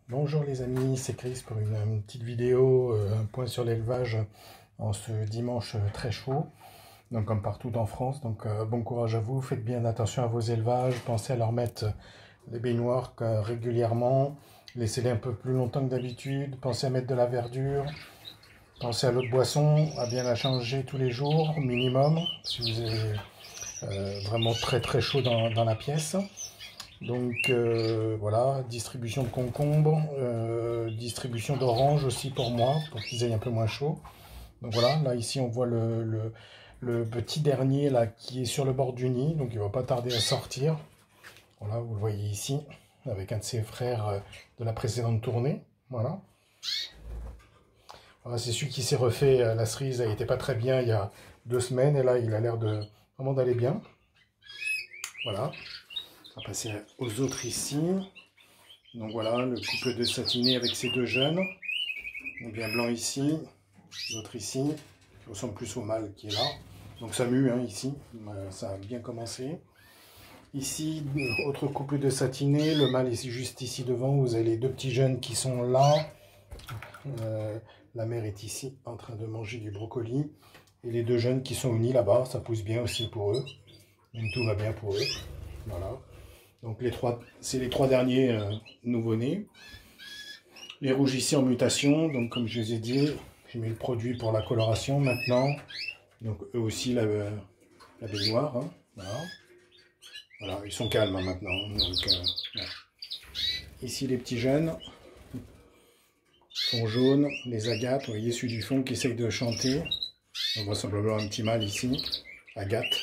Bonjour les amis, c'est Chris pour une petite vidéo, un point sur l'élevage en ce dimanche très chaud, donc comme partout en France. Donc bon courage à vous, faites bien attention à vos élevages, pensez à leur mettre des baignoires régulièrement, laissez-les un peu plus longtemps que d'habitude, pensez à mettre de la verdure, pensez à l'eau de boisson, à bien la changer tous les jours minimum, si vous avez vraiment très chaud dans la pièce. Donc voilà, distribution de concombres, distribution d'oranges aussi pour moi, pour qu'ils aient un peu moins chaud. Donc voilà, là ici on voit le petit dernier là qui est sur le bord du nid, donc il ne va pas tarder à sortir. Voilà, vous le voyez ici, avec un de ses frères de la précédente tournée. Voilà. Voilà, c'est celui qui s'est refait, la cerise, elle n'était pas très bien il y a 2 semaines, et là il a l'air vraiment d'aller bien. Voilà. On va passer aux autres ici. Donc voilà, le couple de satinés avec ces deux jeunes. Bien blanc ici, l'autre ici, qui ressemble plus au mâle qui est là. Donc ça mue ici, ça a bien commencé. Ici, autre couple de satinés, le mâle est juste ici devant. Vous avez les deux petits jeunes qui sont là. La mère est ici en train de manger du brocoli. Et les deux jeunes qui sont au nid là-bas, ça pousse bien aussi pour eux. Donc tout va bien pour eux. Voilà. Donc c'est les trois derniers nouveau-nés. Les rouges ici en mutation, donc comme je les ai dit, j'ai mis le produit pour la coloration maintenant. Donc eux aussi la baignoire. Voilà. Voilà, ils sont calmes maintenant. Donc, voilà. Ici les petits jeunes, fond jaune, les agates, vous voyez celui du fond qui essaye de chanter. On voit simplement un petit mâle ici, agate.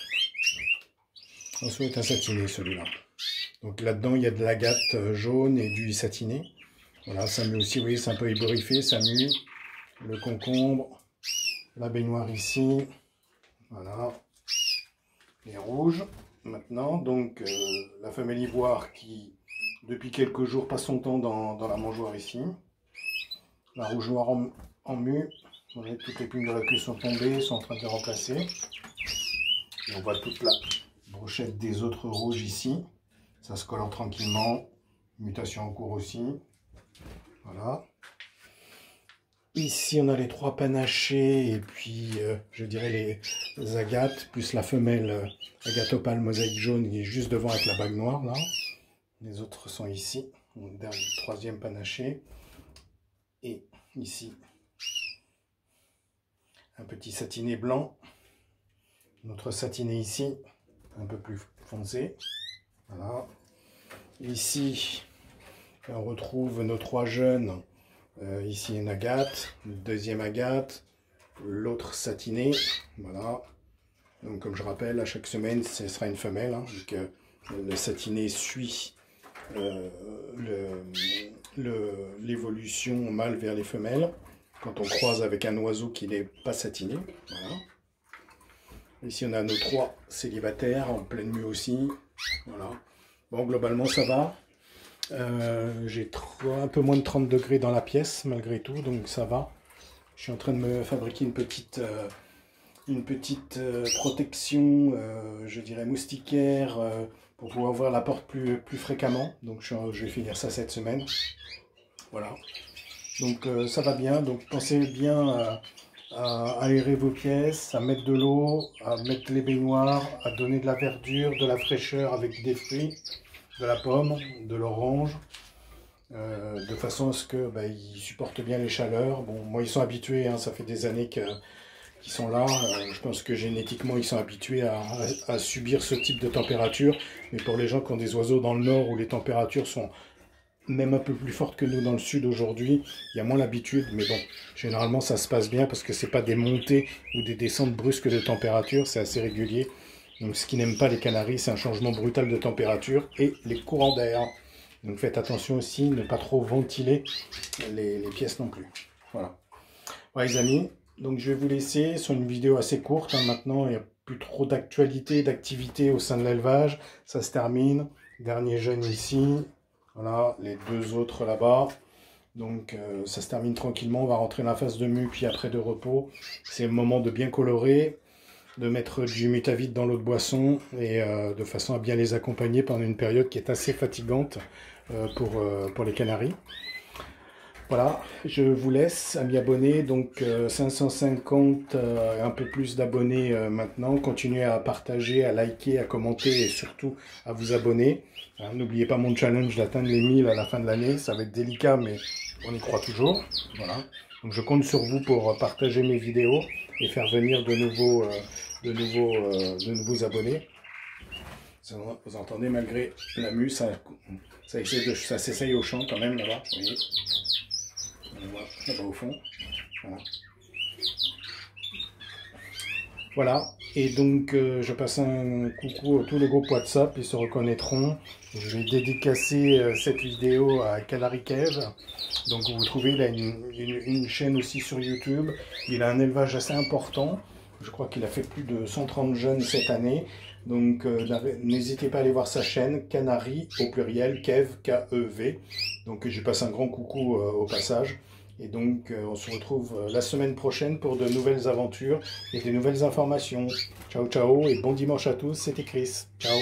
Ensuite un satiné celui-là. Donc là-dedans, il y a de l'agate jaune et du satiné. Voilà, ça mue aussi, vous voyez, c'est un peu ébouriffé, ça mue. Le concombre, la baignoire ici. Voilà. Les rouges, maintenant. Donc, la femelle ivoire qui, depuis quelques jours, passe son temps dans la mangeoire ici. La rouge noire en mue. Vous voyez, toutes les plumes de la queue sont tombées, sont en train de les remplacer. Et on voit toute la brochette des autres rouges ici. Ça se colore tranquillement. Mutation en cours aussi. Voilà. Ici, on a les trois panachés et puis, je dirais, les agates, plus la femelle agate opale mosaïque jaune qui est juste devant avec la bague noire, là. Les autres sont ici. Donc, derrière le troisième panaché. Et ici, un petit satiné blanc. Notre satiné ici, un peu plus foncé. Voilà. Ici, on retrouve nos trois jeunes. Ici une agate, une deuxième agate, l'autre satiné. Voilà. Donc comme je rappelle, à chaque semaine, ce sera une femelle. Donc, le satiné suit l'évolution mâle vers les femelles. Quand on croise avec un oiseau qui n'est pas satiné. Voilà. Ici on a nos trois célibataires en pleine mue aussi. Voilà. Bon, globalement ça va. J'ai un peu moins de 30 degrés dans la pièce malgré tout, donc ça va. Je suis en train de me fabriquer une petite protection, je dirais moustiquaire, pour pouvoir ouvrir la porte plus fréquemment. Donc je vais finir ça cette semaine. Voilà. Donc ça va bien. Donc pensez bien à aérer vos pièces, à mettre de l'eau, à mettre les baignoires, à donner de la verdure, de la fraîcheur avec des fruits. De la pomme, de l'orange, de façon à ce qu'ils supportent bien les chaleurs. Bon, moi ils sont habitués, ça fait des années qu'ils sont là. Je pense que génétiquement ils sont habitués à subir ce type de température. Mais pour les gens qui ont des oiseaux dans le nord où les températures sont même un peu plus fortes que nous dans le sud aujourd'hui, il y a moins l'habitude. Mais bon, généralement ça se passe bien parce que c'est pas des montées ou des descentes brusques de température, c'est assez régulier. Donc ce qui n'aime pas les canaris, c'est un changement brutal de température et les courants d'air. Donc faites attention aussi, ne pas trop ventiler les pièces non plus. Voilà. Voilà les amis, donc je vais vous laisser sur une vidéo assez courte. Maintenant, il n'y a plus trop d'actualité, d'activité au sein de l'élevage. Ça se termine. Dernier jeune ici. Voilà, les deux autres là-bas. Donc ça se termine tranquillement. On va rentrer dans la phase de mue, puis après de repos. C'est le moment de bien colorer, de mettre du Mutavit dans l'eau de boisson et de façon à bien les accompagner pendant une période qui est assez fatigante pour les canaris. Voilà, je vous laisse, amis abonnés, donc 550, un peu plus d'abonnés maintenant. Continuez à partager, à liker, à commenter et surtout à vous abonner. Hein, n'oubliez pas mon challenge d'atteindre les 1000 à la fin de l'année, ça va être délicat mais on y croit toujours. Voilà, donc je compte sur vous pour partager mes vidéos et faire venir de nouveaux abonnés. Vous entendez, malgré la mue, ça s'essaye au chant quand même là-bas, vous voyez. On voit là-bas au fond. Voilà. Et donc je passe un coucou à tous les groupes WhatsApp, ils se reconnaîtront. Je vais dédicacer cette vidéo à Canary Cave. Donc vous trouvez, il a une chaîne aussi sur YouTube. Il a un élevage assez important. Je crois qu'il a fait plus de 130 jeunes cette année. Donc n'hésitez pas à aller voir sa chaîne, Canary au pluriel, Kev, K-E-V. Donc je passe un grand coucou au passage. Et donc on se retrouve la semaine prochaine pour de nouvelles aventures et des nouvelles informations. Ciao ciao et bon dimanche à tous, c'était Chris. Ciao.